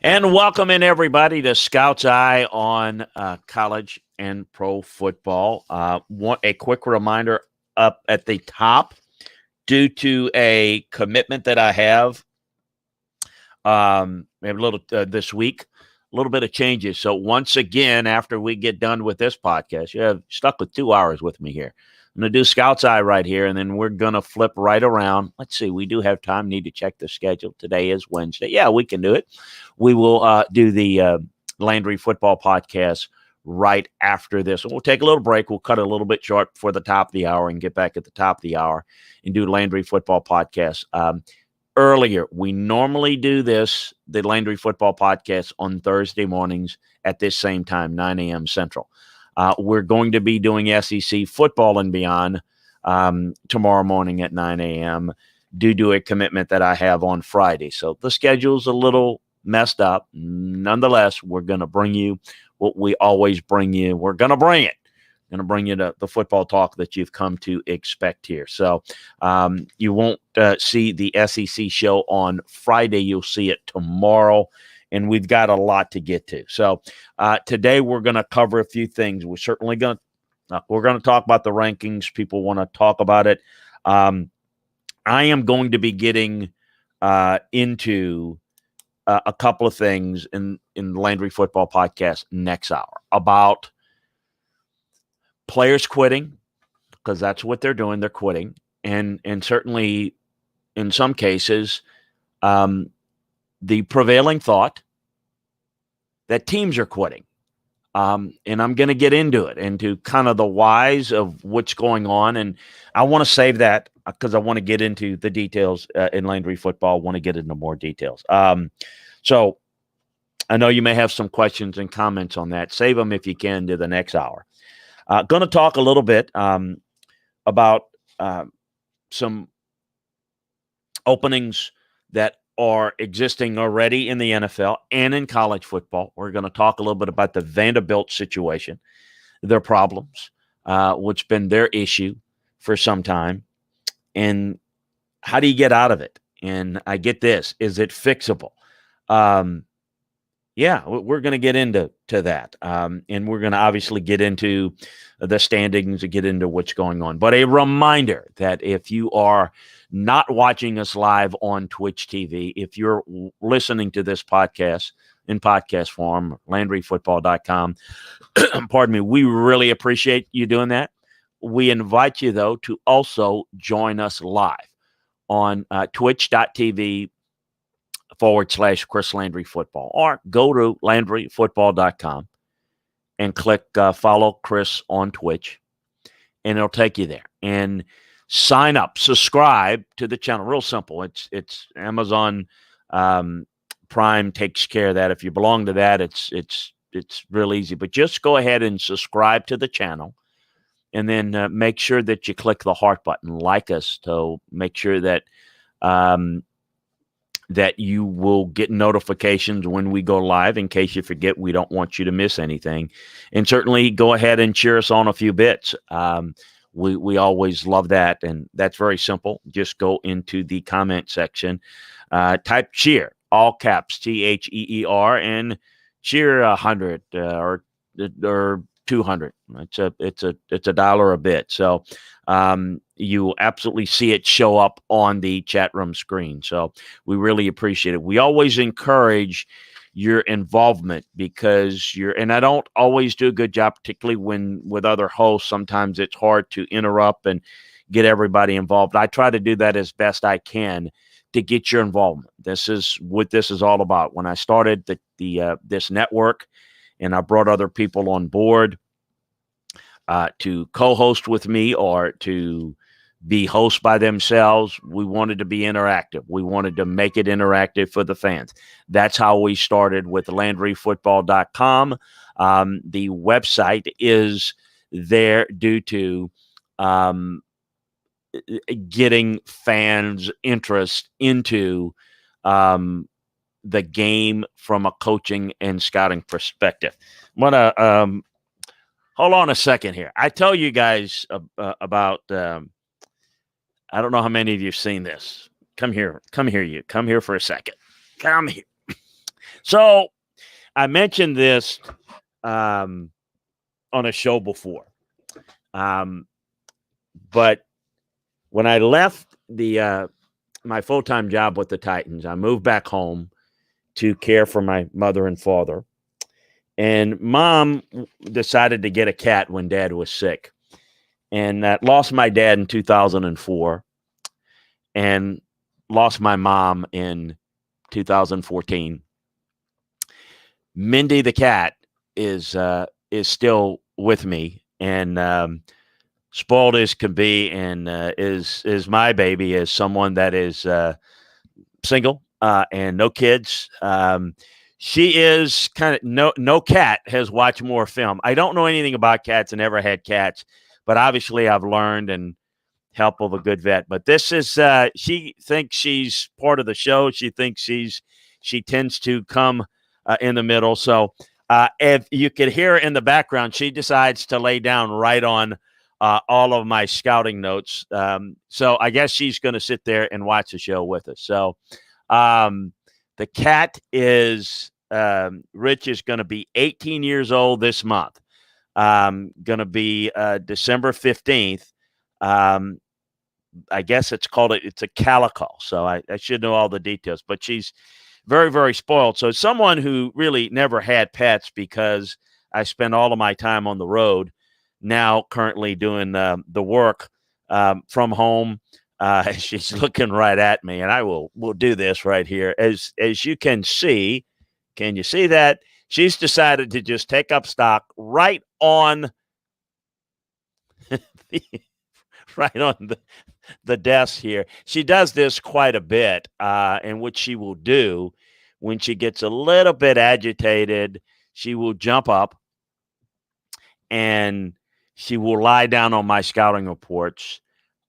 And welcome in everybody to Scout's Eye on college and pro football. Want a quick reminder up at the top, due to a commitment that I have, maybe a little this week, a little bit of changes. So once again, after we get done with this podcast, you have stuck with 2 hours with me here. I'm going to do Scout's Eye right here, and then we're going to flip right around. Let's see. We do have time. Need to check the schedule. Today is Wednesday. Yeah, we can do it. We will do the Landry Football Podcast right after this. And we'll take a little break. We'll cut it a little bit short before the top of the hour and get back at the top of the hour and do Landry Football Podcast. Earlier, we normally do the Landry Football Podcast on Thursday mornings at this same time, 9 a.m. Central. We're going to be doing SEC football and beyond tomorrow morning at 9 a.m. due to a commitment that I have on Friday. So the schedule's a little messed up. Nonetheless, we're going to bring you what we always bring you. We're going to bring it. Going to bring you the football talk that you've come to expect here. So you won't see the SEC show on Friday. You'll see it tomorrow. And we've got a lot to get to. So today we're going to cover a few things. We're certainly going to talk about the rankings. People want to talk about it. I am going to be getting into a couple of things in the Landry Football Podcast next hour about players quitting, because that's what they're doing. They're quitting. And certainly in some cases, the prevailing thought that teams are quitting. And I'm going to get into kind of the whys of what's going on. And I want to save that because I want to get into the details in Landry football. I want to get into more details. So I know you may have some questions and comments on that. Save them if you can to the next hour. Going to talk a little bit about some openings that are existing already in the NFL and in college football. We're going to talk a little bit about the Vanderbilt situation, their problems, which has been their issue for some time, and how do you get out of it? And I get this. Is it fixable? Yeah, we're going to get into that. And we're going to obviously get into the standings and get into what's going on. But a reminder that if you are not watching us live on Twitch TV, if you're listening to this podcast in podcast form, LandryFootball.com, pardon me, we really appreciate you doing that. We invite you, though, to also join us live on twitch.tv /Chris Landry Football, or go to LandryFootball.com and click follow Chris on Twitch, and it'll take you there. And sign up, subscribe to the channel. Real simple. It's Amazon Prime takes care of that. If you belong to that, it's real easy. But just go ahead and subscribe to the channel, and then make sure that you click the heart button, like us, to make sure that that you will get notifications when we go live. In case you forget, we don't want you to miss anything. And certainly go ahead and cheer us on a few bits. We always love that, and that's very simple. Just go into the comment section, type cheer, all caps, THEER, and cheer 100 or 200. It's a dollar a bit. So you will absolutely see it show up on the chat room screen. So we really appreciate it. We always encourage your involvement because and I don't always do a good job, particularly when with other hosts. Sometimes it's hard to interrupt and get everybody involved. I try to do that as best I can to get your involvement. This is what this is all about. When I started this network, and I brought other people on board to co-host with me or to be hosts by themselves, we wanted to be interactive. We wanted to make it interactive for the fans. That's how we started with LandryFootball.com. The website is there due to getting fans' interest into the game from a coaching and scouting perspective. I'm going to hold on a second here. I tell you guys about I don't know how many of you have seen this. Come here. Come here for a second. Come here. So I mentioned this on a show before, but when I left the my full-time job with the Titans, I moved back home to care for my mother and father. And mom decided to get a cat when dad was sick. And lost my dad in 2004 and lost my mom in 2014. Mindy the cat is still with me and spoiled as can be, and is my baby, as someone that is single and no kids. She is kind of no cat has watched more film. I don't know anything about cats and never had cats, but obviously I've learned and help of a good vet. But this is she thinks she's part of the show. She thinks she tends to come in the middle. So if you could hear her in the background, she decides to lay down right on all of my scouting notes. So I guess she's going to sit there and watch the show with us. So the cat is Rich is going to be 18 years old this month. Going to be December 15th. I guess it's a calico. So I should know all the details, but she's very, very spoiled. So someone who really never had pets, because I spend all of my time on the road, now currently doing the work from home. She's looking right at me, and we'll do this right here. As you can see, can you see that? She's decided to just take up stock right on right on the desk here. She does this quite a bit, and what she will do when she gets a little bit agitated, she will jump up and she will lie down on my scouting reports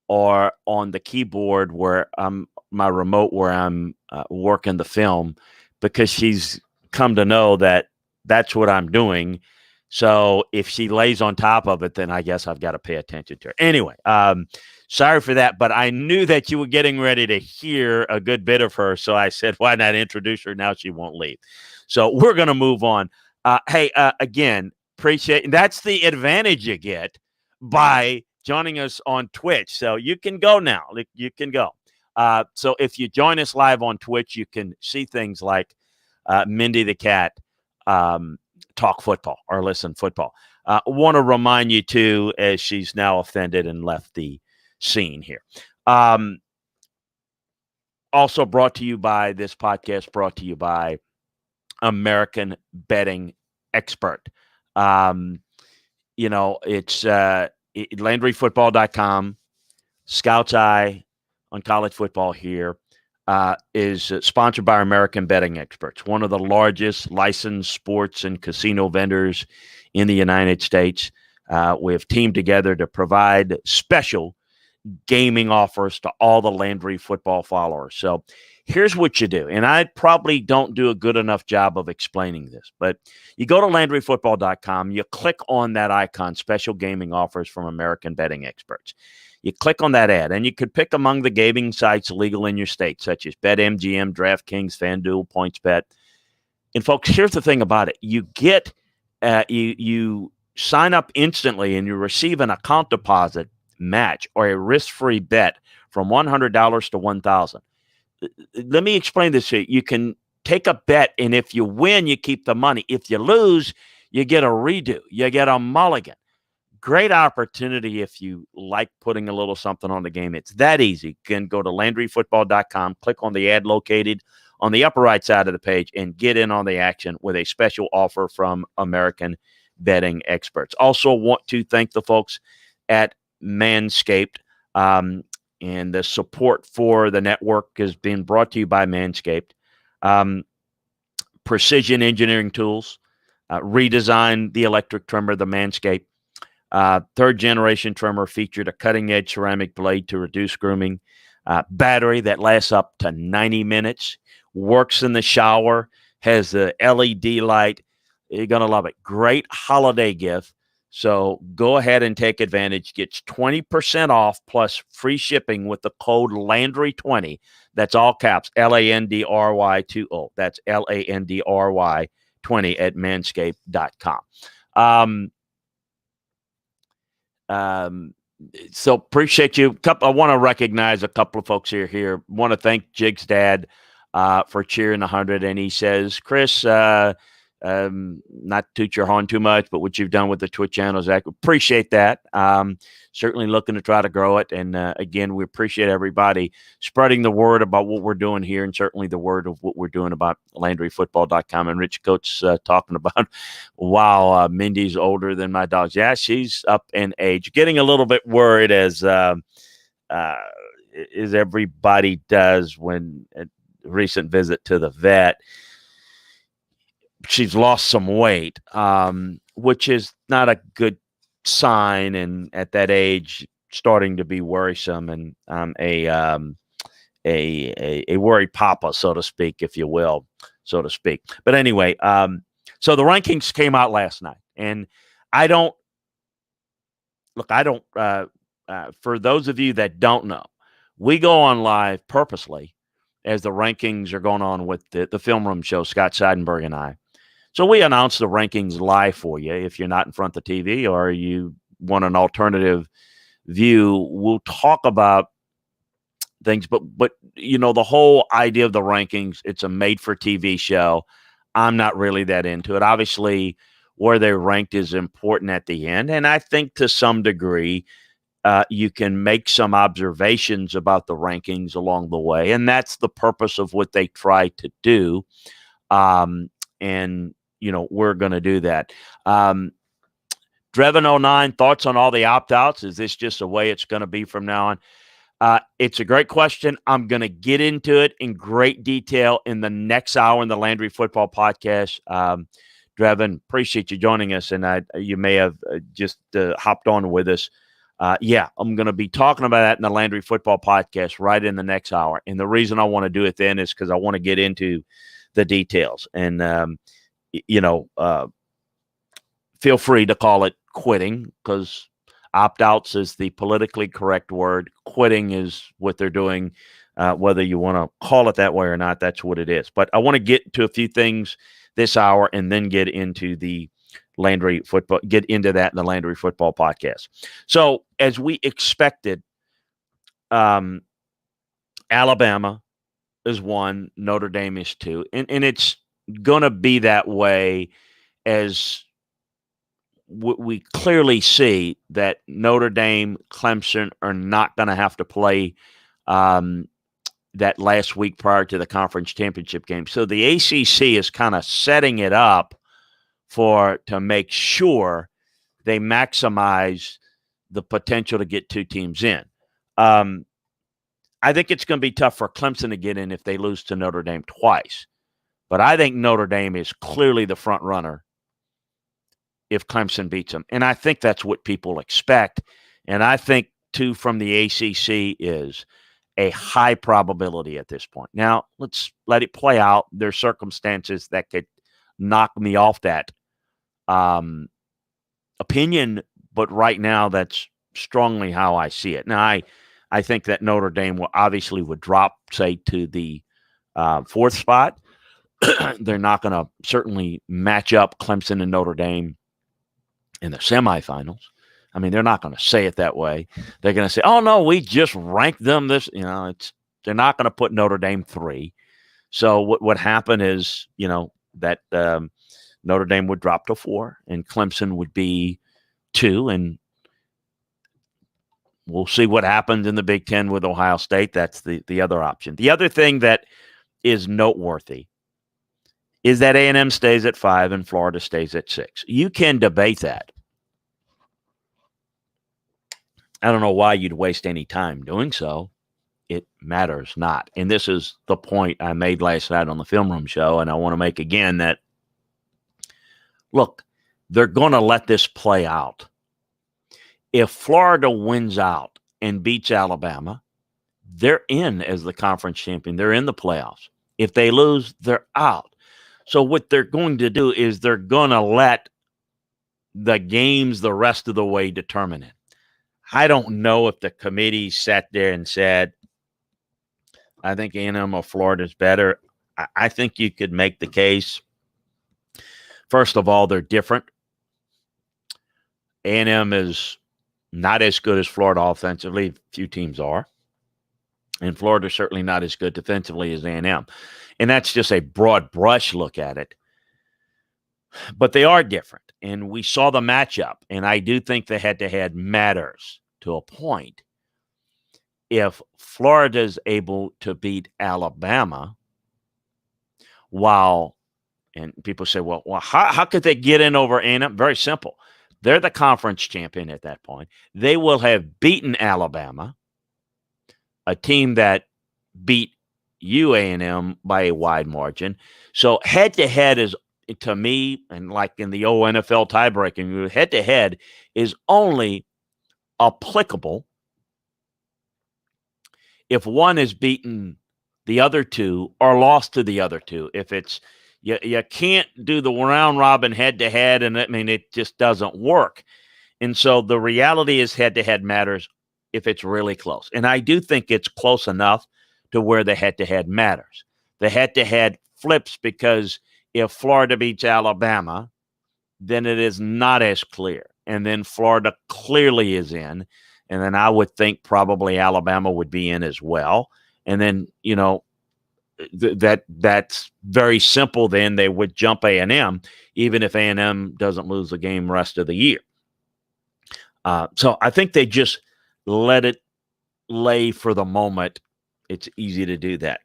or on the keyboard where my remote where I'm working the film, because she's come to know that that's what I'm doing. So if she lays on top of it, then I guess I've got to pay attention to her. Anyway, sorry for that, but I knew that you were getting ready to hear a good bit of her. So I said, why not introduce her? Now she won't leave. So we're going to move on. Hey, again, appreciate, and that's the advantage you get by joining us on Twitch. So you can go now. You can go. So if you join us live on Twitch, you can see things like Mindy the cat talk football or listen football. Want to remind you too, as she's now offended and left the scene here. Also brought to you by this podcast, brought to you by American Betting Expert. It's LandryFootball.com. Scout's Eye on college football here is sponsored by American Betting Experts, one of the largest licensed sports and casino vendors in the United States. We have teamed together to provide special gaming offers to all the Landry football followers. So here's what you do, and I probably don't do a good enough job of explaining this, but you go to LandryFootball.com, you click on that icon, special gaming offers from American Betting Experts. You click on that ad, and you could pick among the gaming sites legal in your state, such as BetMGM, DraftKings, FanDuel, PointsBet. And folks, here's the thing about it: you get you sign up instantly, and you receive an account deposit match or a risk-free bet from $100 to $1,000. Let me explain this to you. You can take a bet, and if you win, you keep the money. If you lose, you get a redo. You get a mulligan. Great opportunity if you like putting a little something on the game. It's that easy. You can go to LandryFootball.com, click on the ad located on the upper right side of the page, and get in on the action with a special offer from American Betting Experts. Also want to thank the folks at Manscaped. And the support for the network has been brought to you by Manscaped. Precision engineering tools, redesigned the electric trimmer, the Manscaped. Third generation trimmer featured a cutting edge ceramic blade to reduce grooming. Battery that lasts up to 90 minutes. Works in the shower. Has the LED light. You're going to love it. Great holiday gift. So go ahead and take advantage. Gets 20% off plus free shipping with the code Landry20. That's all caps, LANDRY20. That's LANDRY20 at manscaped.com. So appreciate you. I want to recognize a couple of folks here. Want to thank Jig's dad for cheering 100. And he says, Chris, not to toot your horn too much, but what you've done with the Twitch channel, Zach, appreciate that. Certainly looking to try to grow it. And again, we appreciate everybody spreading the word about what we're doing here, and certainly the word of what we're doing about LandryFootball.com. And Rich Coates talking about, wow, Mindy's older than my dogs. Yeah, she's up in age. Getting a little bit worried as everybody does when a recent visit to the vet. She's lost some weight, which is not a good sign, and at that age, starting to be worrisome, and a worried papa, so to speak, if you will, so to speak. But anyway, so the rankings came out last night, and I don't. For those of you that don't know, we go on live purposely as the rankings are going on with the Film Room Show, Scott Seidenberg and I. So we announce the rankings live for you. If you're not in front of the TV or you want an alternative view, we'll talk about things. But the whole idea of the rankings, it's a made-for-TV show. I'm not really that into it. Obviously, where they're ranked is important at the end. And I think to some degree, you can make some observations about the rankings along the way. And that's the purpose of what they try to do. And we're going to do that. Drevin09, thoughts on all the opt-outs? Is this just the way it's going to be from now on? It's a great question. I'm going to get into it in great detail in the next hour in the Landry Football Podcast. Drevin, appreciate you joining us, and you may have just hopped on with us. I'm going to be talking about that in the Landry Football Podcast right in the next hour. And the reason I want to do it then is because I want to get into the details. And, feel free to call it quitting, because opt-outs is the politically correct word. Quitting is what they're doing. Whether you want to call it that way or not, that's what it is. But I want to get to a few things this hour and then get into that in the Landry Football Podcast. So as we expected, Alabama is 1, Notre Dame is 2. And it's going to be that way as we clearly see that Notre Dame, Clemson are not going to have to play that last week prior to the conference championship game. So the ACC is kind of setting it up to make sure they maximize the potential to get 2 teams in. I think it's going to be tough for Clemson to get in if they lose to Notre Dame twice. But I think Notre Dame is clearly the front runner if Clemson beats them. And I think that's what people expect. And I think, too, from the ACC is a high probability at this point. Now, let's let it play out. There's circumstances that could knock me off that opinion, but right now that's strongly how I see it. Now, I think that Notre Dame would drop, say, to the 4th spot. They're not going to certainly match up Clemson and Notre Dame in the semifinals. I mean, they're not going to say it that way. They're going to say, oh, no, we just ranked them this. They're not going to put Notre Dame 3. So what happened is, that Notre Dame would drop to 4 and Clemson would be 2. And we'll see what happens in the Big Ten with Ohio State. That's the other option. The other thing that is noteworthy is that A&M stays at 5 and Florida stays at 6. You can debate that. I don't know why you'd waste any time doing so. It matters not. And this is the point I made last night on the Film Room Show, and I want to make again that, look, they're going to let this play out. If Florida wins out and beats Alabama, they're in as the conference champion. They're in the playoffs. If they lose, they're out. So what they're going to do is they're going to let the games the rest of the way determine it. I don't know if the committee sat there and said, I think A&M or Florida is better. I think you could make the case. First of all, they're different. A&M is not as good as Florida offensively. Few teams are. And Florida is certainly not as good defensively as A&M. And that's just a broad brush look at it. But they are different. And we saw the matchup. And I do think the head-to-head matters to a point. If Florida is able to beat Alabama, and people say, well, how could they get in over A&M? Very simple. They're the conference champion at that point. They will have beaten Alabama, a team that beat UA&M by a wide margin. So head-to-head is, to me, and like in the old NFL tiebreaking, head-to-head is only applicable if one has beaten the other two or lost to the other two. If it's you can't do the round robin head-to-head, and it just doesn't work. And so the reality is head-to-head matters if it's really close. And I do think it's close enough to where the head-to-head matters. The head-to-head flips because if Florida beats Alabama, then it is not as clear. And then Florida clearly is in. And then I would think probably Alabama would be in as well. And then, that's very simple. Then they would jump A&M, even if A&M doesn't lose the game rest of the year. So I think they just let it lay for the moment. It's easy to do that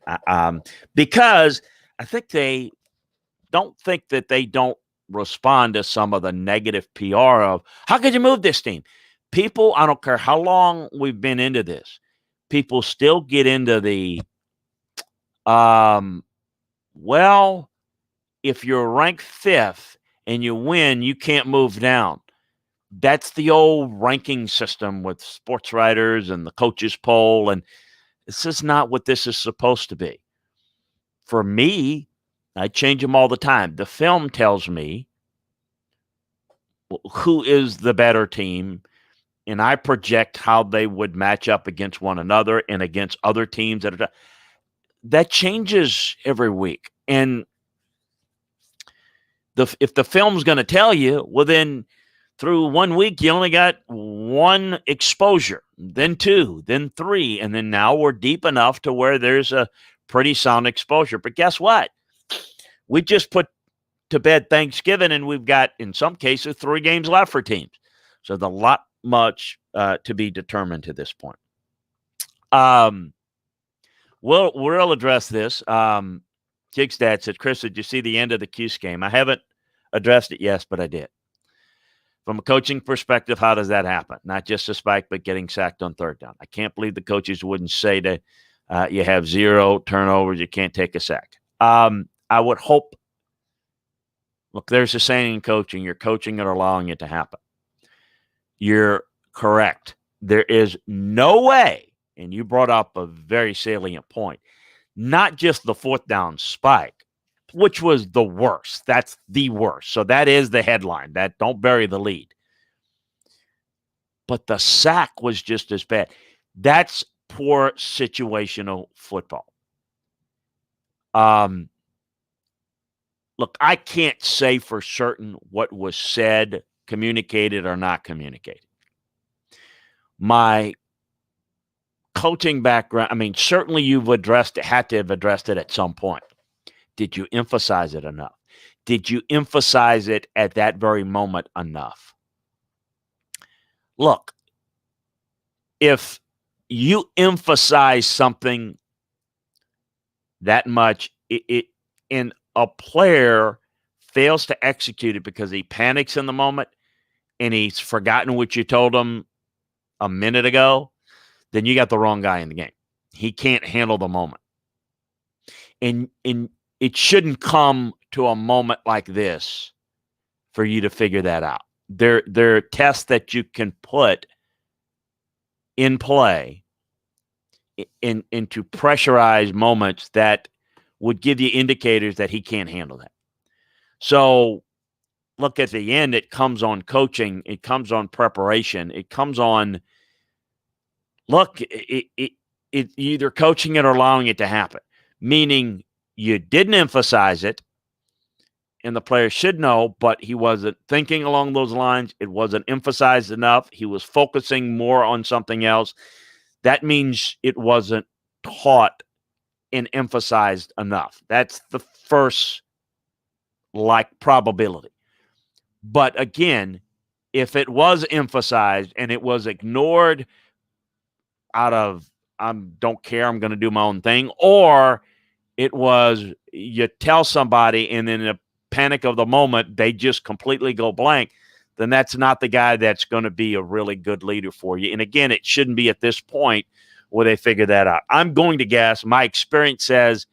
because I think they don't think that they don't respond to some of the negative PR of, how could you move this team? People, I don't care how long we've been into this, people still get into the, well, if you're ranked 5th and you win, you can't move down. That's the old ranking system with sports writers and the coaches poll. And this is not what this is supposed to be. For me, I change them all the time. The film tells me who is the better team, and I project how they would match up against one another and against other teams that changes every week. And if the film's going to tell you, well, then through 1 week, you only got 1 exposure, then 2, then 3, and then now we're deep enough to where there's a pretty sound exposure. But guess what? We just put to bed Thanksgiving, and we've got, in some cases, 3 games left for teams. So there's a lot much to be determined to this point. We'll address this. Jigstad said, Chris, did you see the end of the Cuse game? I haven't addressed it yet, but I did. From a coaching perspective, how does that happen? Not just a spike, but getting sacked on 3rd down. I can't believe the coaches wouldn't say that you have 0 turnovers, you can't take a sack. I would hope, look, there's a saying in coaching, you're coaching and allowing it to happen. You're correct. There is no way, and you brought up a very salient point, not just the 4th down spike, which was the worst. That's the worst. So that is the headline. That don't bury the lead. But the sack was just as bad. That's poor situational football. Look, I can't say for certain what was said, communicated or not communicated. My coaching background, certainly you've had to have addressed it at some point. Did you emphasize it enough? Did you emphasize it at that very moment enough? Look, if you emphasize something that much, and a player fails to execute it because he panics in the moment and he's forgotten what you told him a minute ago, then you got the wrong guy in the game. He can't handle the moment. And it shouldn't come to a moment like this for you to figure that out. There are tests that you can put in play into pressurized moments that would give you indicators that he can't handle that. So, look, at the end, it comes on coaching. It comes on preparation. It comes on, look, it either coaching it or allowing it to happen, meaning you didn't emphasize it, and the player should know, but he wasn't thinking along those lines. It wasn't emphasized enough. He was focusing more on something else. That means it wasn't taught and emphasized enough. That's the first, probability. But again, if it was emphasized and it was ignored out of, I don't care, I'm going to do my own thing, or it was you tell somebody and then in the panic of the moment, they just completely go blank, then that's not the guy that's going to be a really good leader for you. And again, it shouldn't be at this point where they figure that out. I'm going to guess, my experience says,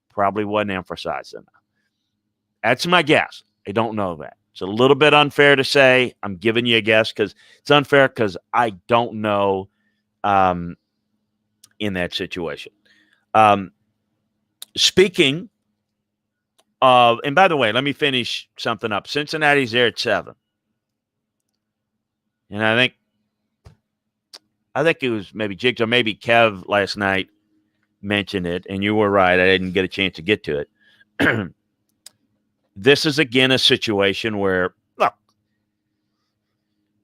probably wasn't emphasized enough. That's my guess. I don't know that. It's a little bit unfair to say. I'm giving you a guess because it's unfair because I don't know in that situation. Speaking of, and by the way, let me finish something up. Cincinnati's there at 7. And I think it was maybe Jigs or maybe Kev last night mentioned it, and you were right. I didn't get a chance to get to it. This is, again, a situation where, look,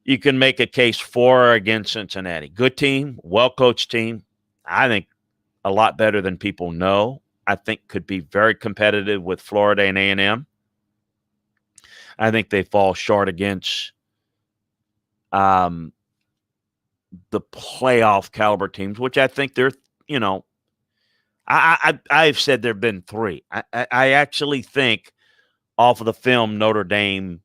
you can make a case for or against Cincinnati. Good team, well-coached team. I think a lot better than people know. I think could be very competitive with Florida and A&M. I think they fall short against the playoff caliber teams, which I think they're, I've said there have been 3. I actually think off of the film, Notre Dame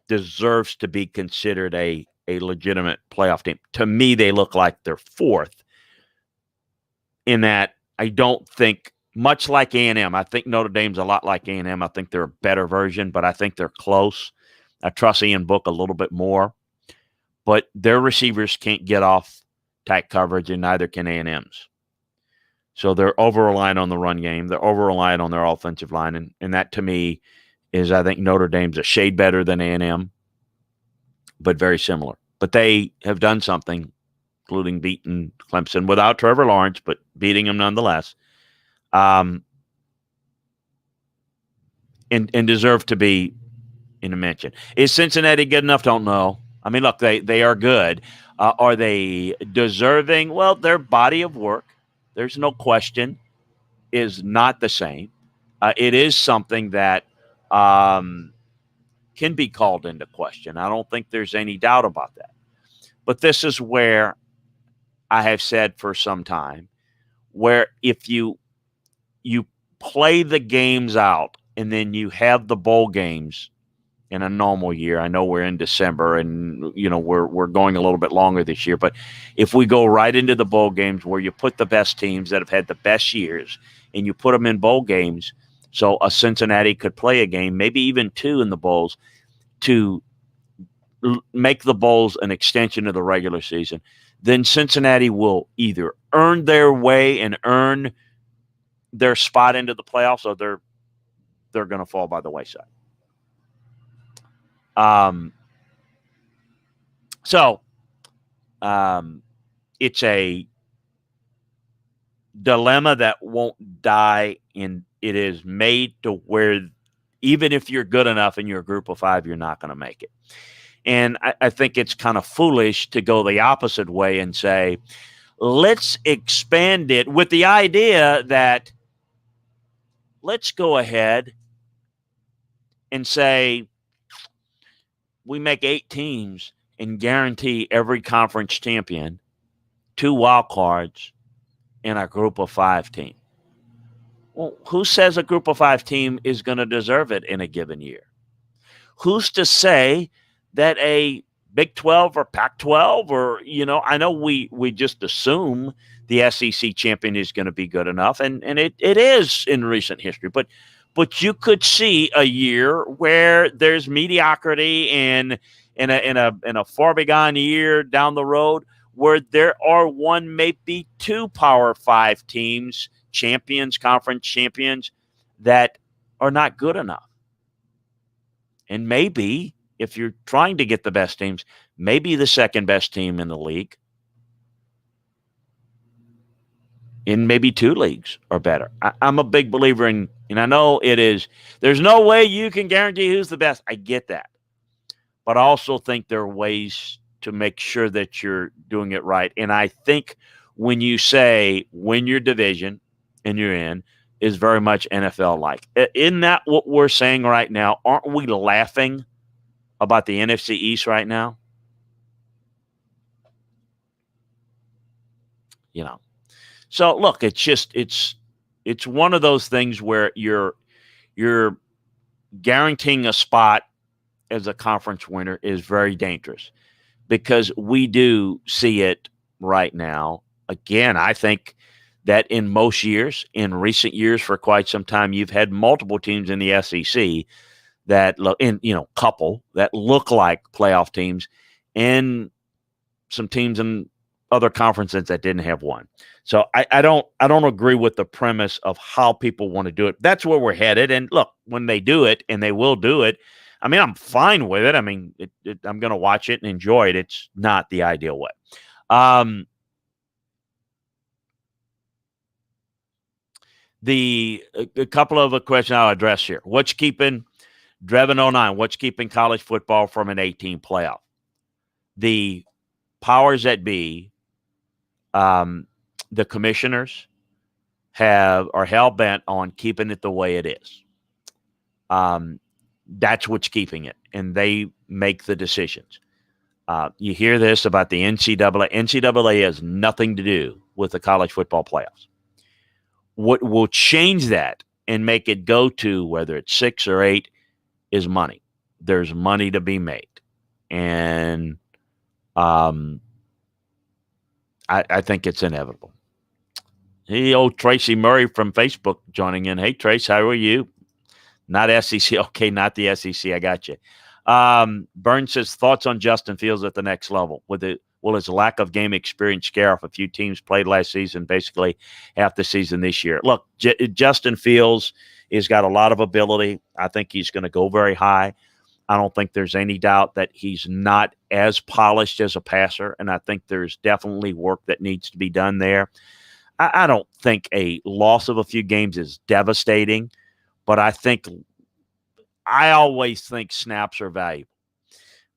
deserves to be considered a legitimate playoff team. To me, they look like they're 4th in that I don't think, much like A&M, I think Notre Dame's a lot like A&M. I think they're a better version, but I think they're close. I trust Ian Book a little bit more. But their receivers can't get off tight coverage, and neither can A&M's. So they're over-reliant on the run game. They're over-reliant on their offensive line. And that, to me, is I think Notre Dame's a shade better than A&M, but very similar. But they have done something, including beating Clemson without Trevor Lawrence, but beating them nonetheless, and deserve to be in a mention. Is Cincinnati good enough? Don't know. I mean, look, they are good. Are they deserving? Well, their body of work, there's no question, is not the same. It is something that can be called into question. I don't think there's any doubt about that. But this is where I have said for some time, where if you play the games out and then you have the bowl games in a normal year. I know we're in December and, we're going a little bit longer this year, but if we go right into the bowl games where you put the best teams that have had the best years and you put them in bowl games, so a Cincinnati could play a game, maybe even 2 in the bowls, to make the bowls an extension of the regular season, then Cincinnati will either earn their way and earn their spot into the playoffs, or they're going to fall by the wayside. It's a dilemma that won't die, and it is made to where even if you're good enough and you're a group of 5, you're not going to make it. And I think it's kind of foolish to go the opposite way and say, let's expand it with the idea that let's go ahead and say we make 8 teams and guarantee every conference champion 2 wild cards in a group of 5 team. Well, who says a group of 5 team is going to deserve it in a given year? Who's to say that a Big 12 or Pac-12 or, I know we just assume the SEC champion is going to be good enough, and it is in recent history, but you could see a year where there's mediocrity and in a far bygone year down the road where there are one, maybe 2 Power 5 teams, champions, conference champions, that are not good enough. And maybe if you're trying to get the best teams, maybe the second best team in the league in maybe two leagues or better. I'm a big believer in, and I know it is, there's no way you can guarantee who's the best. I get that. But I also think there are ways to make sure that you're doing it right. And I think when you say win your division and you're in is very much NFL like. Isn't that what we're saying right now? Aren't we laughing about the NFC East right now? You know. So look, it's one of those things where you're guaranteeing a spot as a conference winner is very dangerous because we do see it right now. Again, I think that in most years, in recent years, for quite some time, you've had multiple teams in the SEC that look, in couple that look like playoff teams, and some teams in other conferences that didn't have one. So I don't agree with the premise of how people want to do it. That's where we're headed. And look, when they do it, and they will do it, I mean, I'm fine with it. I mean, I'm going to watch it and enjoy it. It's not the ideal way. A couple of questions I'll address here. What's keeping Drevin09? What's keeping college football from an 18 playoff? The powers that be, the commissioners are hell bent on keeping it the way it is. That's what's keeping it, and they make the decisions. You hear this about the NCAA. NCAA has nothing to do with the college football playoffs. What will change that and make it go to whether it's 6 or 8 is money. There's money to be made, and I think it's inevitable. Hey, old Tracy Murray from Facebook joining in. Hey, Trace, how are you? Not SEC. Okay, not the SEC. I got you. Burns says, thoughts on Justin Fields at the next level. Will his lack of game experience scare off a few teams played last season, basically half the season this year? Look, Justin Fields has got a lot of ability. I think he's going to go very high. I don't think there's any doubt that he's not as polished as a passer, and I think there's definitely work that needs to be done there. I don't think a loss of a few games is devastating, but I always think snaps are valuable.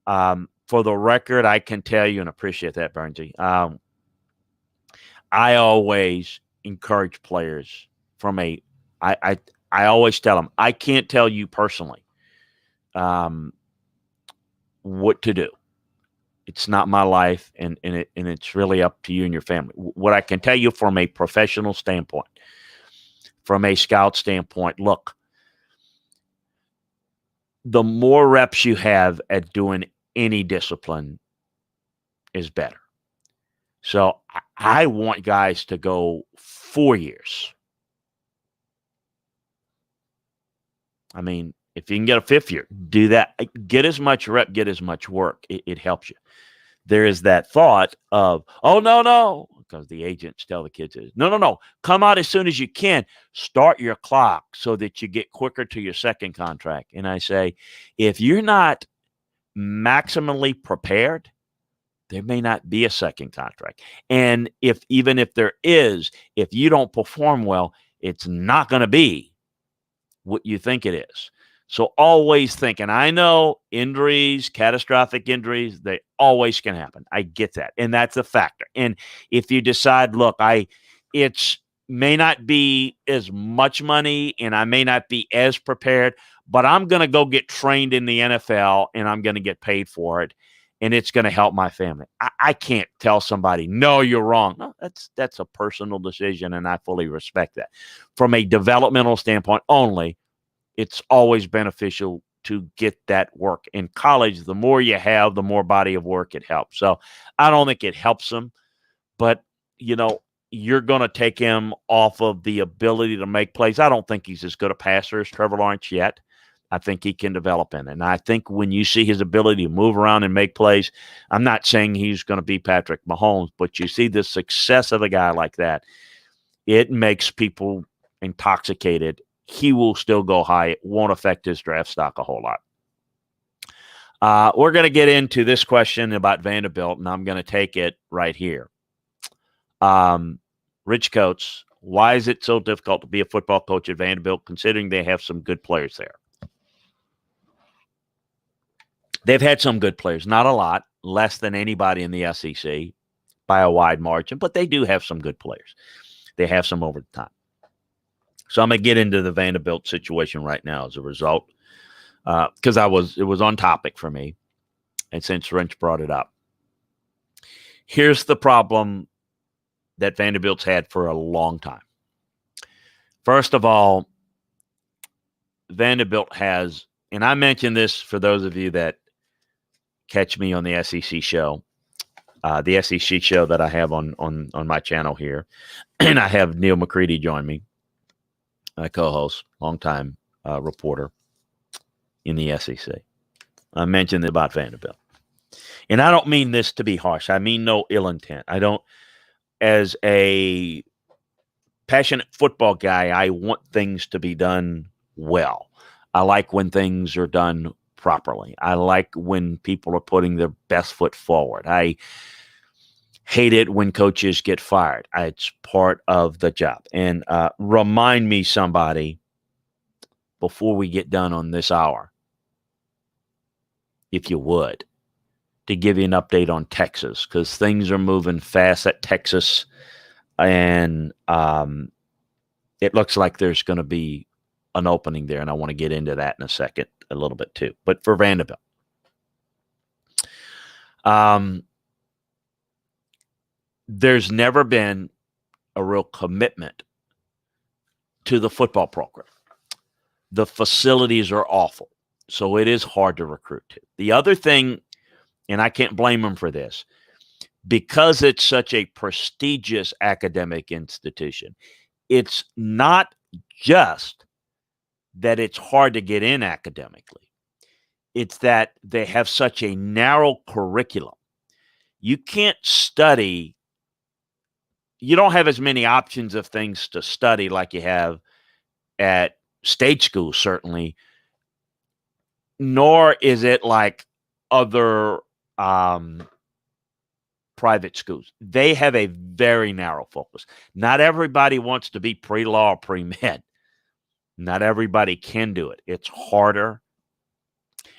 For the record, I can tell you and appreciate that, Bernsey. I always encourage players I always tell them, I can't tell you personally what to do. It's not my life, and it's really up to you and your family. What I can tell you from a professional standpoint, from a scout standpoint, look, the more reps you have at doing any discipline is better. So I want guys to go 4 years. I mean, if you can get a 5th year, do that. Get as much rep, get as much work. It helps you. There is that thought of, oh, no, because the agents tell the kids, no, come out as soon as you can. Start your clock so that you get quicker to your second contract. And I say, if you're not maximally prepared, there may not be a second contract. And even if there is, if you don't perform well, it's not going to be what you think it is. So always think, and I know injuries, catastrophic injuries, they always can happen. I get that. And that's a factor. And if you decide, look, it may not be as much money and I may not be as prepared, but I'm going to go get trained in the NFL and I'm going to get paid for it. And it's going to help my family. I can't tell somebody, no, you're wrong. No, that's a personal decision, and I fully respect that. From a developmental standpoint only, it's always beneficial to get that work. In college, the more you have, the more body of work it helps. So I don't think it helps him, but, you're going to take him off of the ability to make plays. I don't think he's as good a passer as Trevor Lawrence yet. I think he can develop in. And I think when you see his ability to move around and make plays, I'm not saying he's going to be Patrick Mahomes, but you see the success of a guy like that, it makes people intoxicated. He will still go high. It won't affect his draft stock a whole lot. We're going to get into this question about Vanderbilt, and I'm going to take it right here. Rich Coates, why is it so difficult to be a football coach at Vanderbilt, considering they have some good players there? They've had some good players, not a lot, less than anybody in the SEC by a wide margin, but they do have some good players. They have some over the top. So I'm going to get into the Vanderbilt situation right now as a result, because it was on topic for me, and since Wrench brought it up. Here's the problem that Vanderbilt's had for a long time. First of all, Vanderbilt has, and I mentioned this for those of you that catch me on the SEC show, that I have on my channel here, and I have Neil McCready join me, my co-host, longtime reporter in the SEC. I mentioned about Vanderbilt. And I don't mean this to be harsh. I mean no ill intent. I don't, as a passionate football guy, I want things to be done well. I like when things are done properly. I like when people are putting their best foot forward. I hate it when coaches get fired. It's part of the job. And remind me, somebody, before we get done on this hour, if you would, to give you an update on Texas, because things are moving fast at Texas, and it looks like there's going to be an opening there, and I want to get into that in a second a little bit too. But for Vanderbilt, there's never been a real commitment to the football program. The facilities are awful, so it is hard to recruit to. The other thing, and I can't blame them for this, because it's such a prestigious academic institution, it's not just that it's hard to get in academically. It's that they have such a narrow curriculum. You can't study, you don't have as many options of things to study like you have at state school, certainly, nor is it like other private schools. They have a very narrow focus. Not everybody wants to be pre-law or pre-med. Not everybody can do it. It's harder,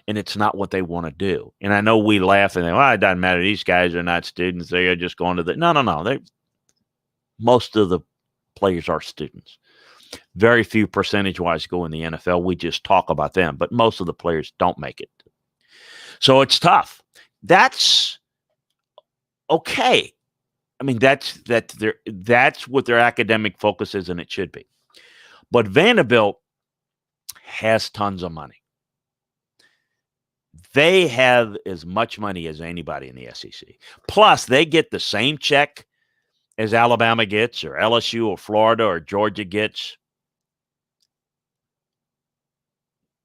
and it's not what they want to do. And I know we laugh and think, well, it doesn't matter. These guys are not students. They are just going to the... No. Most of the players are students. Very few percentage-wise go in the NFL. We just talk about them, but most of the players don't make it. So it's tough. That's okay. I mean, that's what their academic focus is, and it should be. But Vanderbilt has tons of money. They have as much money as anybody in the SEC. Plus, they get the same check as Alabama gets, or LSU, or Florida, or Georgia gets.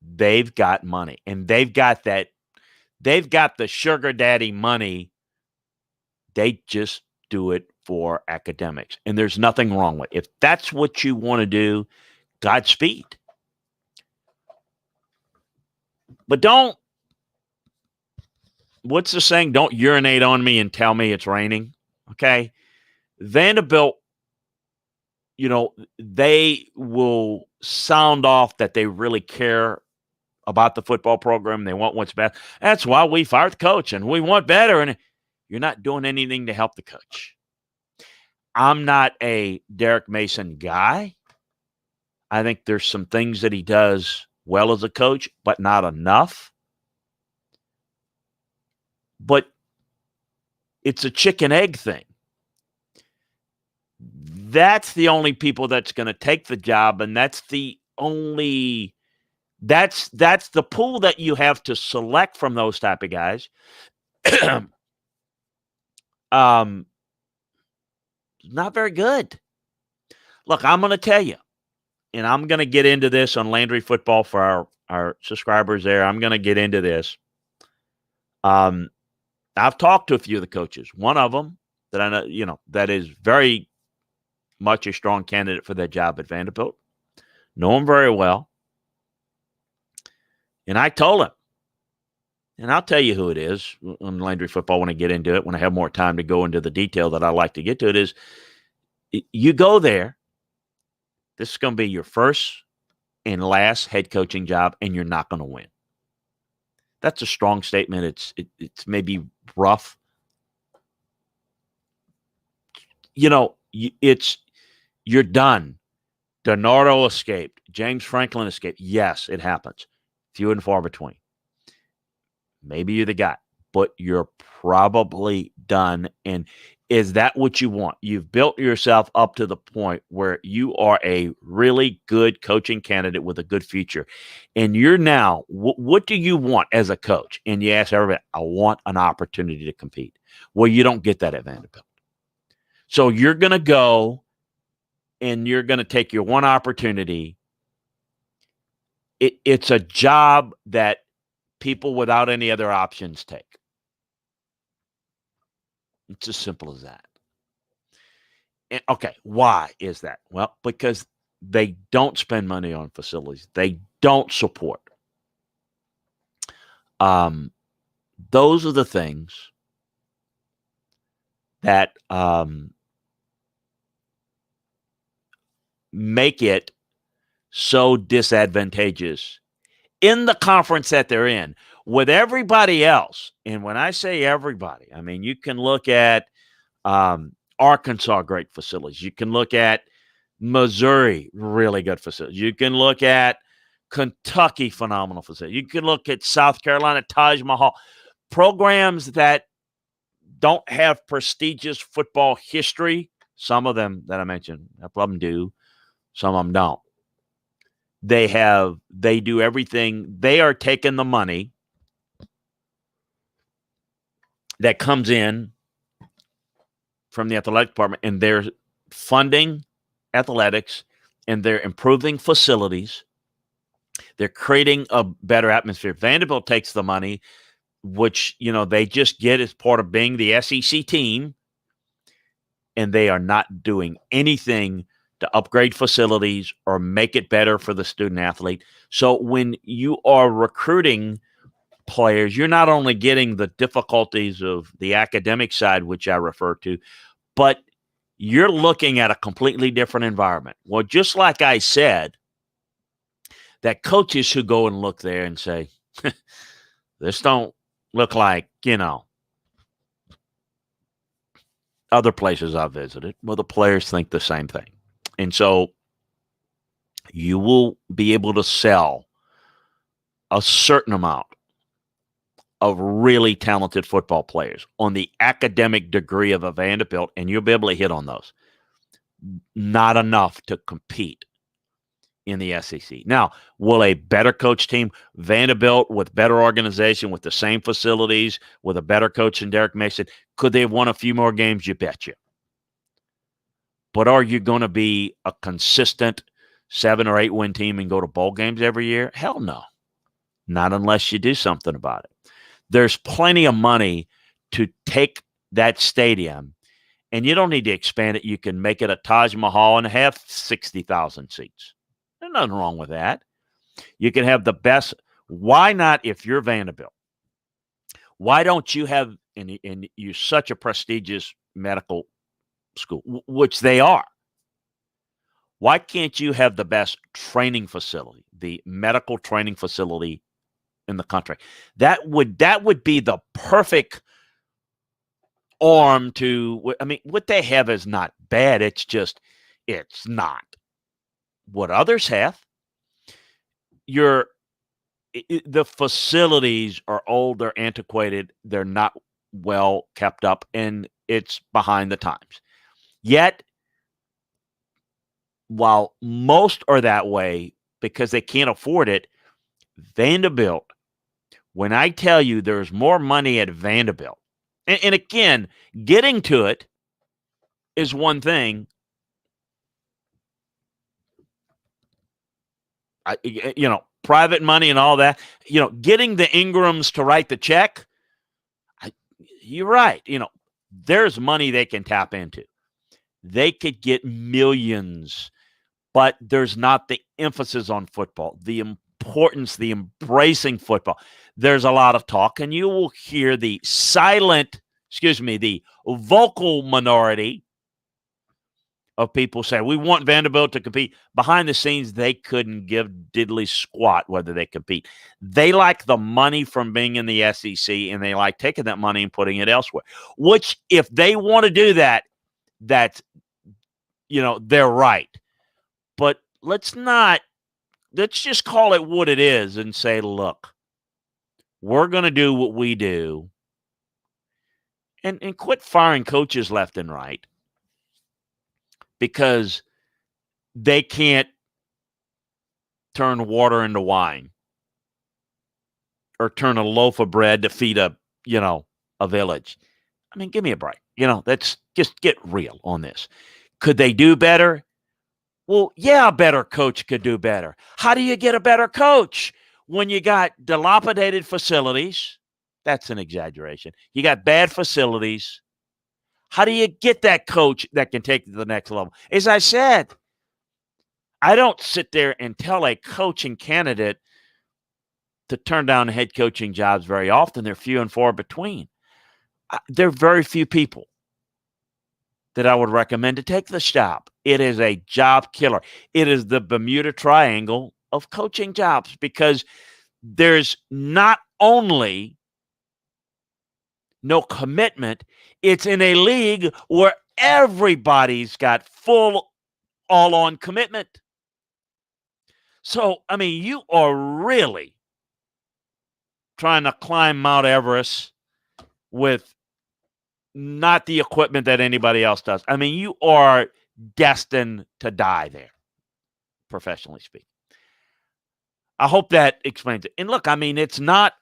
They've got money, and they've got that. They've got the sugar daddy money. They just do it for academics, and there's nothing wrong with it. If that's what you want to do, Godspeed. But don't, what's the saying? Don't urinate on me and tell me it's raining. Okay? Vanderbilt, they will sound off that they really care about the football program. They want what's best. That's why we fired the coach, and we want better. And you're not doing anything to help the coach. I'm not a Derek Mason guy. I think there's some things that he does well as a coach, but not enough. But it's a chicken-egg thing. That's the only people that's going to take the job, and that's the only... That's the pool that you have to select from those type of guys. Not very good. Look, I'm going to tell you, and I'm going to get into this on Landry Football for our subscribers there. I'm going to get into this. I've talked to a few of the coaches. One of them that I know, that is very much a strong candidate for that job at Vanderbilt. Know him very well. And I told him, And I'll tell you who it is on Landry Football when I get into it, when I have more time to go into the detail that I like to get to it, is you go there. This is going to be your first and last head coaching job, and you're not going to win. That's a strong statement. It's maybe rough. You're done. DiNardo escaped. James Franklin escaped. Yes, it happens. Few and far between. Maybe you're the guy, but you're probably done. And is that what you want? You've built yourself up to the point where you are a really good coaching candidate with a good future. And you're now, what do you want as a coach? And you ask everybody, I want an opportunity to compete. Well, you don't get that at Vanderbilt. So you're going to go and you're going to take your one opportunity. It's a job that people without any other options take. It's as simple as that. And, okay, why is that? Well, because they don't spend money on facilities. They don't support. Those are the things that make it so disadvantageous in the conference that they're in with everybody else. And when I say everybody, I mean, you can look at Arkansas, great facilities. You can look at Missouri, really good facilities. You can look at Kentucky, phenomenal facilities. You can look at South Carolina, Taj Mahal, programs that don't have prestigious football history. Some of them that I mentioned, a couple of them do. Some of them don't. They do everything. They are taking the money that comes in from the athletic department, and they're funding athletics, and they're improving facilities. They're creating a better atmosphere. Vanderbilt takes the money, which, they just get as part of being the SEC team, and they are not doing anything to upgrade facilities or make it better for the student athlete. So when you are recruiting players, you're not only getting the difficulties of the academic side, which I refer to, but you're looking at a completely different environment. Well, just like I said, that coaches who go and look there and say, this don't look like, other places I've visited. Well, the players think the same thing. And so you will be able to sell a certain amount of really talented football players on the academic degree of a Vanderbilt, and you'll be able to hit on those. Not enough to compete in the SEC. Now, will a better coach team, Vanderbilt with better organization, with the same facilities, with a better coach than Derek Mason, could they have won a few more games? You betcha. But are you going to be a consistent 7 or 8 win team and go to bowl games every year? Hell no. Not unless you do something about it. There's plenty of money to take that stadium, and you don't need to expand it. You can make it a Taj Mahal and have 60,000 seats. There's nothing wrong with that. You can have the best. Why not, if you're Vanderbilt? Why don't you have, and you're such a prestigious medical school, which they are. Why can't you have the best training facility, the medical training facility in the country? That would be the perfect arm to, what they have is not bad. It's just, it's not what others have. The facilities are old, they're antiquated, they're not well kept up, and it's behind the times. Yet, while most are that way because they can't afford it, Vanderbilt, when I tell you there's more money at Vanderbilt, and again, getting to it is one thing. Private money and all that, getting the Ingrams to write the check, you're right. There's money they can tap into. They could get millions, but there's not the emphasis on football. The importance, the embracing football. There's a lot of talk, and you will hear the vocal minority of people say, we want Vanderbilt to compete. Behind the scenes, they couldn't give diddly squat whether they compete. They like the money from being in the SEC, and they like taking that money and putting it elsewhere, which if they want to do that, that's, they're right. But let's just call it what it is and say, look, we're going to do what we do and quit firing coaches left and right because they can't turn water into wine or turn a loaf of bread to feed a village. I mean, give me a break. Let's just get real on this. Could they do better? Well, yeah, a better coach could do better. How do you get a better coach? When you got dilapidated facilities, that's an exaggeration. You got bad facilities. How do you get that coach that can take it to the next level? As I said, I don't sit there and tell a coaching candidate to turn down head coaching jobs very often. They're few and far between. There are very few people that I would recommend to take this job. It is a job killer. It is the Bermuda Triangle of coaching jobs because there's not only no commitment, it's in a league where everybody's got full, all-on commitment. So, I mean, you are really trying to climb Mount Everest with not the equipment that anybody else does. I mean, you are destined to die there, professionally speaking. I hope that explains it. And look, I mean, it's not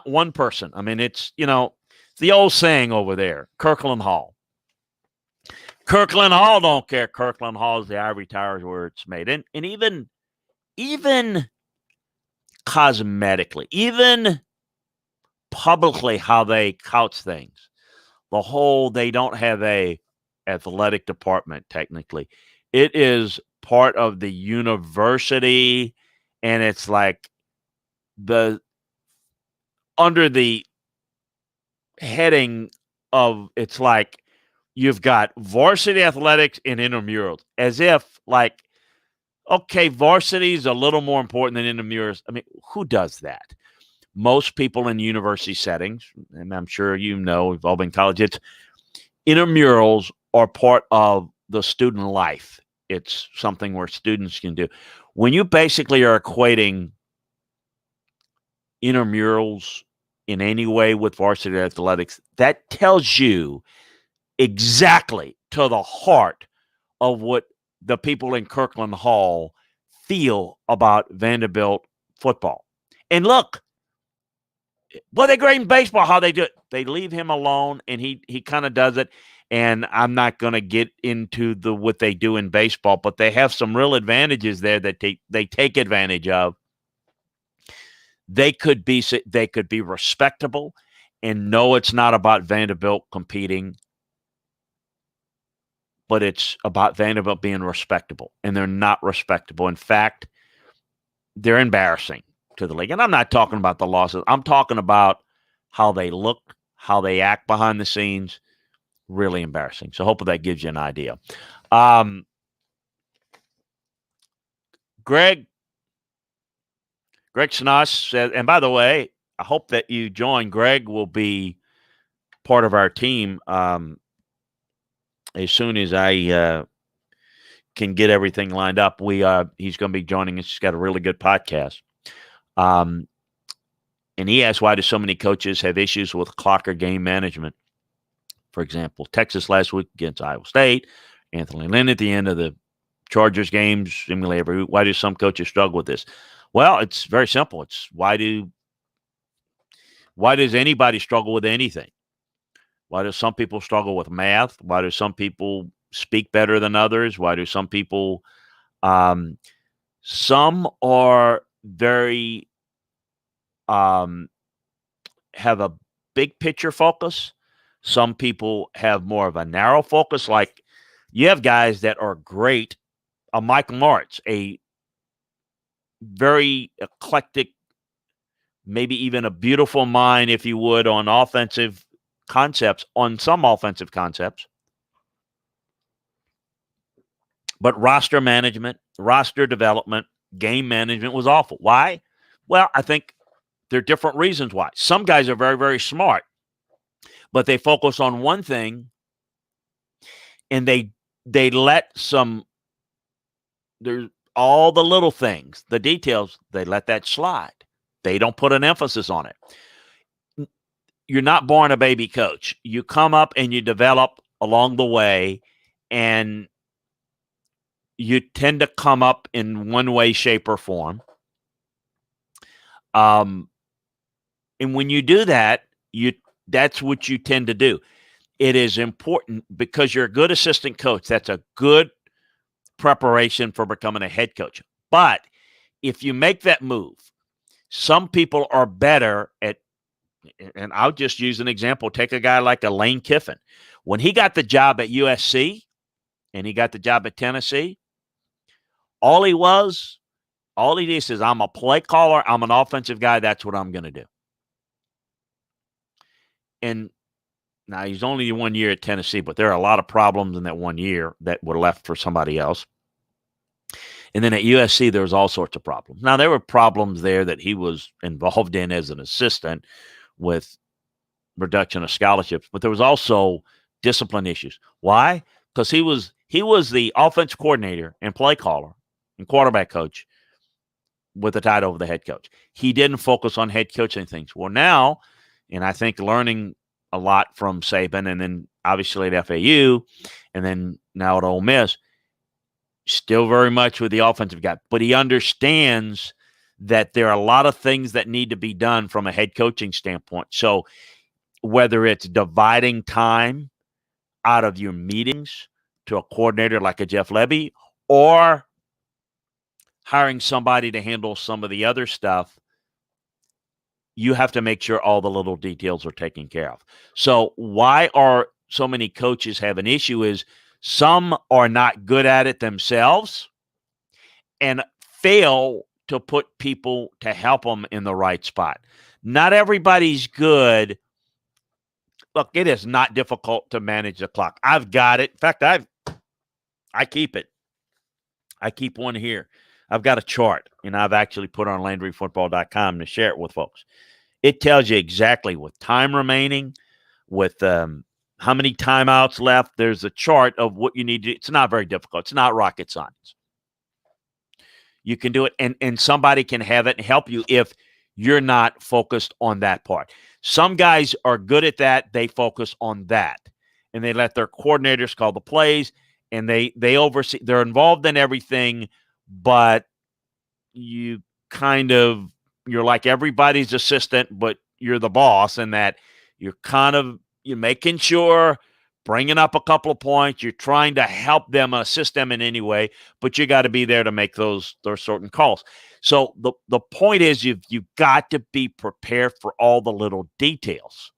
one person. I mean, it's the old saying over there, Kirkland Hall. Kirkland Hall don't care. Kirkland Hall is the ivory towers where it's made. And even cosmetically, even publicly how they couch things. The whole, they don't have a athletic department, technically. It is part of the university, and it's like under the heading of, it's like you've got varsity athletics and intramurals, as if like, okay, varsity is a little more important than intramurals. I mean, who does that? Most people in university settings, and I'm sure we've all been in college, intramurals are part of the student life. It's something where students can do. When you basically are equating intramurals in any way with varsity athletics, that tells you exactly to the heart of what the people in Kirkland Hall feel about Vanderbilt football. And look, they're great in baseball, how they do it. They leave him alone, and he kind of does it. And I'm not going to get into what they do in baseball, but they have some real advantages there that they take advantage of. They could be respectable and know it's not about Vanderbilt competing, but it's about Vanderbilt being respectable, and they're not respectable. In fact, they're embarrassing to the league. And I'm not talking about the losses. I'm talking about how they look, how they act behind the scenes. Really embarrassing. So hopefully that gives you an idea. Greg Snoss said, and by the way, I hope that you join. Greg will be part of our team as soon as I can get everything lined up. He's going to be joining us. He's got a really good podcast. And he asked, why do so many coaches have issues with clock or game management? For example, Texas last week against Iowa State, Anthony Lynn at the end of the Chargers games, seemingly every week. Why do some coaches struggle with this? Well, it's very simple. It's why does anybody struggle with anything? Why do some people struggle with math? Why do some people speak better than others? Why do some people some are very have a big picture focus. Some people have more of a narrow focus. Like you have guys that are great. Mike Martz, a very eclectic, maybe even a beautiful mind, if you would, on offensive concepts, on some offensive concepts. But roster management, roster development, game management was awful. Why? Well, I think there are different reasons why. Some guys are very, very smart, but they focus on one thing and they let there's all the little things, the details, they let that slide. They don't put an emphasis on it. You're not born a baby coach. You come up and you develop along the way, and you tend to come up in one way, shape, or form. And when you do that, that's what you tend to do. It is important because you're a good assistant coach. That's a good preparation for becoming a head coach. But if you make that move, some people are better at, and I'll just use an example. Take a guy like a Lane Kiffin. When he got the job at USC and he got the job at Tennessee, all he did says, I'm a play caller. I'm an offensive guy. That's what I'm going to do. And now he's only 1 year at Tennessee, but there are a lot of problems in that 1 year that were left for somebody else. And then at USC, there was all sorts of problems. Now, there were problems there that he was involved in as an assistant with reduction of scholarships, but there was also discipline issues. Why? Because he was the offense coordinator and play caller and quarterback coach with the title of the head coach. He didn't focus on head coaching things. Well, now, and I think learning a lot from Saban, and then obviously at FAU, and then now at Ole Miss, still very much with the offensive guy. But he understands that there are a lot of things that need to be done from a head coaching standpoint. So whether it's dividing time out of your meetings to a coordinator like a Jeff Lebby, or hiring somebody to handle some of the other stuff, you have to make sure all the little details are taken care of. So why are so many coaches have an issue is some are not good at it themselves and fail to put people to help them in the right spot. Not everybody's good. Look, it is not difficult to manage the clock. I've got it. In fact, I keep it. I keep one here. I've got a chart, and I've actually put it on LandryFootball.com to share it with folks. It tells you exactly with time remaining, with how many timeouts left. There's a chart of what you need to do. It's not very difficult. It's not rocket science. You can do it, and somebody can have it and help you if you're not focused on that part. Some guys are good at that. They focus on that, and they let their coordinators call the plays, and they oversee. They're involved in everything, but you're like everybody's assistant, but you're the boss, and that you're making sure, bringing up a couple of points. You're trying to help them, assist them in any way, but you got to be there to make those certain calls. So the point is you've got to be prepared for all the little details,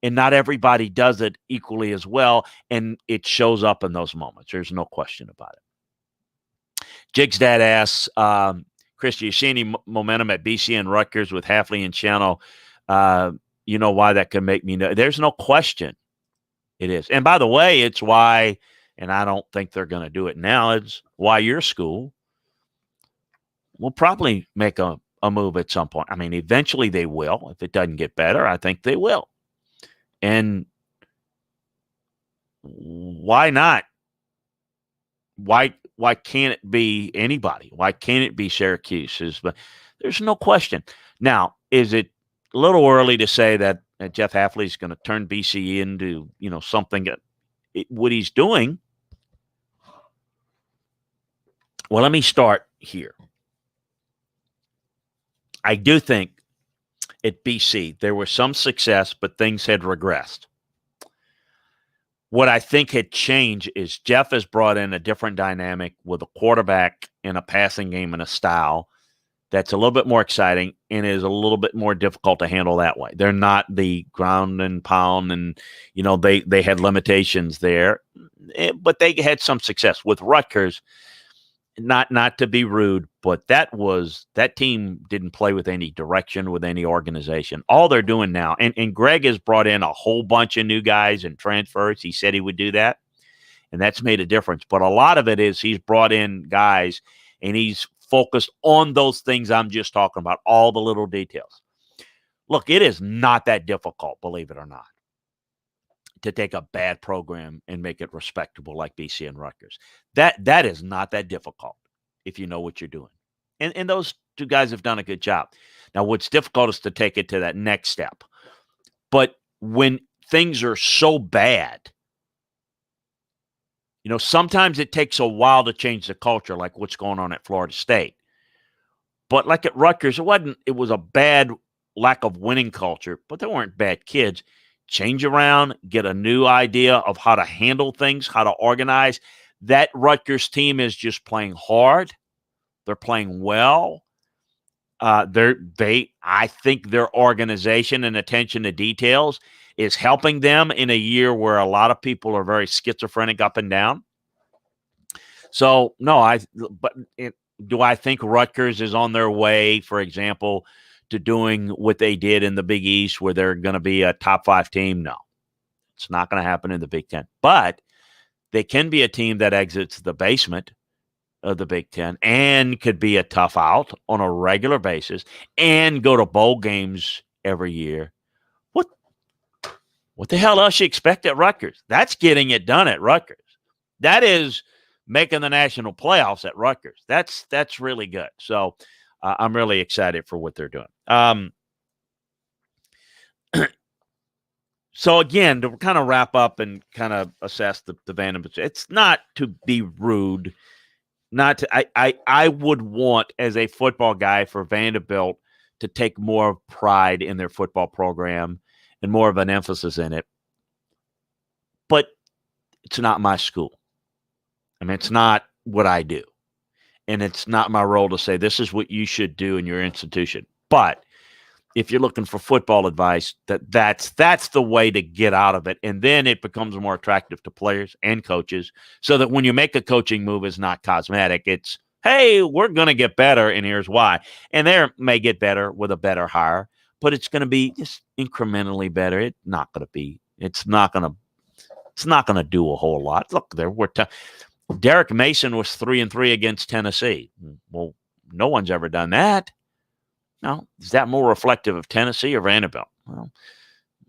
and not everybody does it equally as well, and it shows up in those moments. There's no question about it. Jig's dad asks, Chris, do you see any momentum at BC and Rutgers with Hafley and Channel? You know why that can make me know. There's no question it is. And by the way, it's why, and I don't think they're going to do it now, it's why your school will probably make a move at some point. I mean, eventually they will. If it doesn't get better, I think they will. And why not? Why can't it be anybody? Why can't it be Syracuse? But there's no question. Now, is it a little early to say that Jeff Hafley is going to turn BC into, something, what he's doing? Well, let me start here. I do think at BC there was some success, but things had regressed. What I think had changed is Jeff has brought in a different dynamic with a quarterback and a passing game and a style that's a little bit more exciting and is a little bit more difficult to handle that way. They're not the ground and pound, and they had limitations there, but they had some success with Rutgers. not to be rude, but that team didn't play with any direction, with any organization. All they're doing now, and Greg has brought in a whole bunch of new guys and transfers. He said he would do that, and that's made a difference. But a lot of it is he's brought in guys, and he's focused on those things I'm just talking about, all the little details. Look, it is not that difficult, believe it or not, to take a bad program and make it respectable like BC and Rutgers. That is not that difficult if you know what you're doing. And those two guys have done a good job. Now, what's difficult is to take it to that next step. But when things are so bad, sometimes it takes a while to change the culture, like what's going on at Florida State. But like at Rutgers, it was a bad lack of winning culture, but they weren't bad kids. Change around, get a new idea of how to handle things, how to organize. That Rutgers team is just playing hard. They're playing well. I think their organization and attention to details is helping them in a year where a lot of people are very schizophrenic up and down. So, no, do I think Rutgers is on their way, for example, to doing what they did in the Big East where they're going to be a top 5 team? No, it's not going to happen in the Big Ten. But they can be a team that exits the basement of the Big Ten and could be a tough out on a regular basis and go to bowl games every year. What the hell else you expect at Rutgers? That's getting it done at Rutgers. That is making the national playoffs at Rutgers. That's really good. So I'm really excited for what they're doing. So again, to kind of wrap up and kind of assess the Vanderbilt, it's not to be rude. I would want, as a football guy, for Vanderbilt to take more pride in their football program and more of an emphasis in it. But it's not my school. I mean, it's not what I do. And it's not my role to say this is what you should do in your institution. But if you're looking for football advice, that's the way to get out of it. And then it becomes more attractive to players and coaches, so that when you make a coaching move, it's not cosmetic. It's, hey, we're going to get better, and here's why. And they may get better with a better hire, but it's going to be just incrementally better. It's not going to do a whole lot. Look, Derek Mason was 3-3 against Tennessee. Well, no one's ever done that. Now, is that more reflective of Tennessee or Vanderbilt? Well,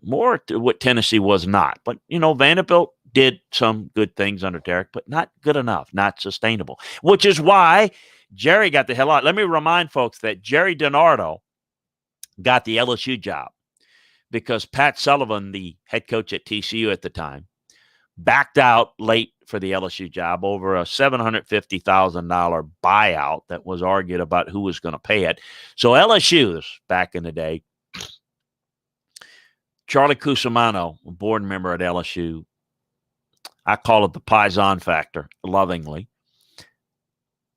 more to what Tennessee was not. But, Vanderbilt did some good things under Derek, but not good enough, not sustainable, which is why Jerry got the hell out. Let me remind folks that Jerry DiNardo got the LSU job because Pat Sullivan, the head coach at TCU at the time, backed out late for the LSU job over a $750,000 buyout that was argued about who was going to pay it. So LSU, back in the day, Charlie Cusimano, a board member at LSU, I call it the Paisan factor, lovingly.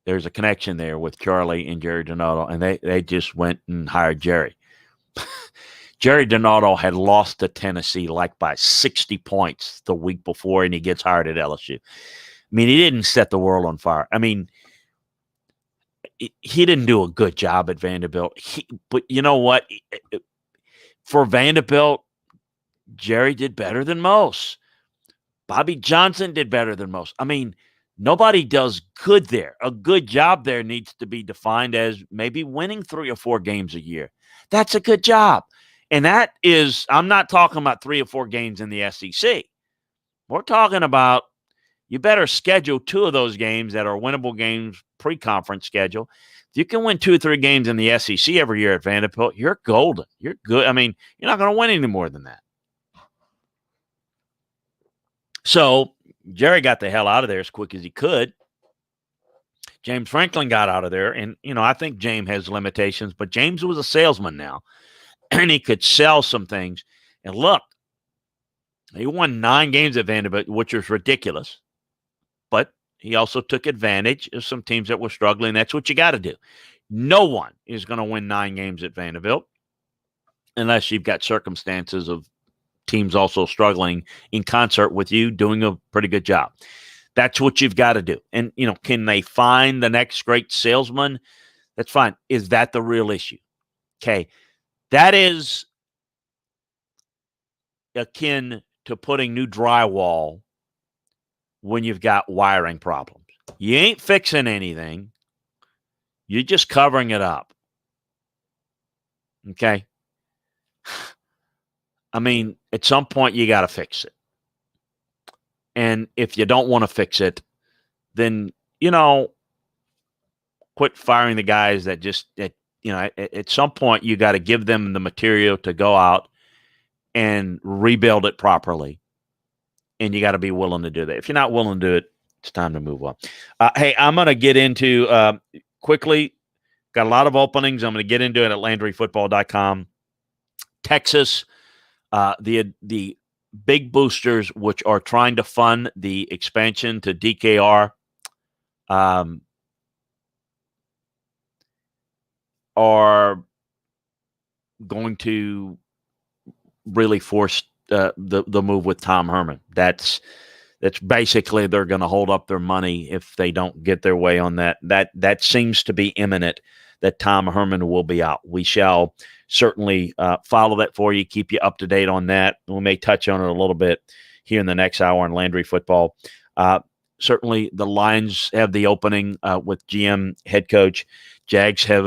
There's a connection there with Charlie and Jerry DiNardo, and they just went and hired Jerry. Jerry DiNardo had lost to Tennessee like by 60 points the week before, and he gets hired at LSU. I mean, he didn't set the world on fire. I mean, he didn't do a good job at Vanderbilt. But you know what? For Vanderbilt, Jerry did better than most. Bobby Johnson did better than most. I mean, nobody does good there. A good job there needs to be defined as maybe winning 3 or 4 games a year. That's a good job. And that is, I'm not talking about 3 or 4 games in the SEC. We're talking about you better schedule 2 of those games that are winnable games, pre-conference schedule. If you can win 2 or 3 games in the SEC every year at Vanderbilt, you're golden. You're good. I mean, you're not going to win any more than that. So Jerry got the hell out of there as quick as he could. James Franklin got out of there. And, I think James has limitations, but James was a salesman now. And he could sell some things. And look, he won 9 games at Vanderbilt, which was ridiculous. But he also took advantage of some teams that were struggling. That's what you got to do. No one is going to win 9 games at Vanderbilt unless you've got circumstances of teams also struggling in concert with you doing a pretty good job. That's what you've got to do. And, can they find the next great salesman? That's fine. Is that the real issue? Okay. That is akin to putting new drywall when you've got wiring problems. You ain't fixing anything. You're just covering it up. Okay. I mean, at some point you got to fix it. And if you don't want to fix it, then, quit firing the guys that at some point you got to give them the material to go out and rebuild it properly. And you got to be willing to do that. If you're not willing to do it, it's time to move on. Hey, I'm going to get into quickly. Got a lot of openings. I'm going to get into it at LandryFootball.com. Texas, the big boosters, which are trying to fund the expansion to DKR, are going to really force the move with Tom Herman. That's basically they're going to hold up their money if they don't get their way on that. That seems to be imminent, that Tom Herman will be out. We shall certainly follow that for you, keep you up to date on that. We may touch on it a little bit here in the next hour on Landry Football. Certainly the Lions have the opening with GM head coach. Jags have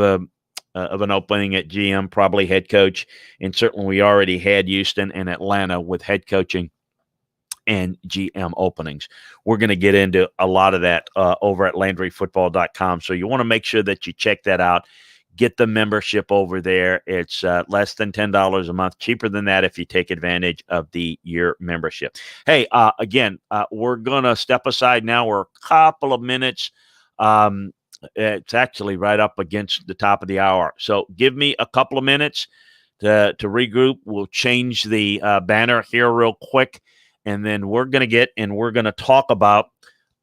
of an opening at GM, probably head coach. And certainly we already had Houston and Atlanta with head coaching and GM openings. We're going to get into a lot of that over at LandryFootball.com. So you want to make sure that you check that out. Get the membership over there. It's less than $10 a month, cheaper than that if you take advantage of the year membership. Hey, again, we're going to step aside now. We're a couple of minutes. It's actually right up against the top of the hour. So give me a couple of minutes to regroup. We'll change the banner here real quick. And then we're going to talk about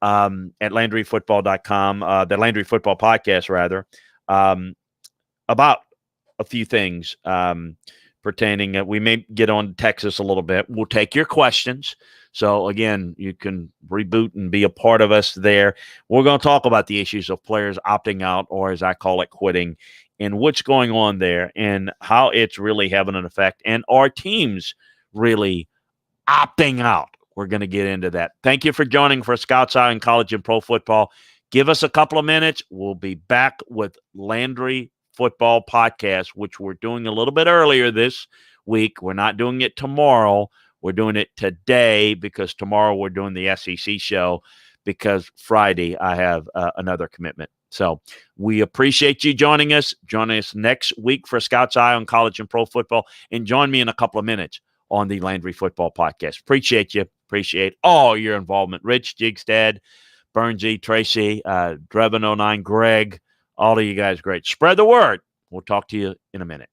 at LandryFootball.com, the Landry Football Podcast, rather, about a few things pertaining. We may get on Texas a little bit. We'll take your questions. So, again, you can reboot and be a part of us there. We're going to talk about the issues of players opting out, or as I call it, quitting, and what's going on there and how it's really having an effect, and our teams really opting out. We're going to get into that. Thank you for joining for Scouts Eye in College and Pro Football. Give us a couple of minutes. We'll be back with Landry Football Podcast, which we're doing a little bit earlier this week. We're not doing it tomorrow. We're doing it today because tomorrow we're doing the SEC show because Friday I have another commitment. So we appreciate you joining us. Join us next week for Scouts Eye on College and Pro Football, and join me in a couple of minutes on the Landry Football Podcast. Appreciate you. Appreciate all your involvement. Rich, Jigstad, Bernsey, Tracy, Drebin09, Greg, all of you guys great. Spread the word. We'll talk to you in a minute.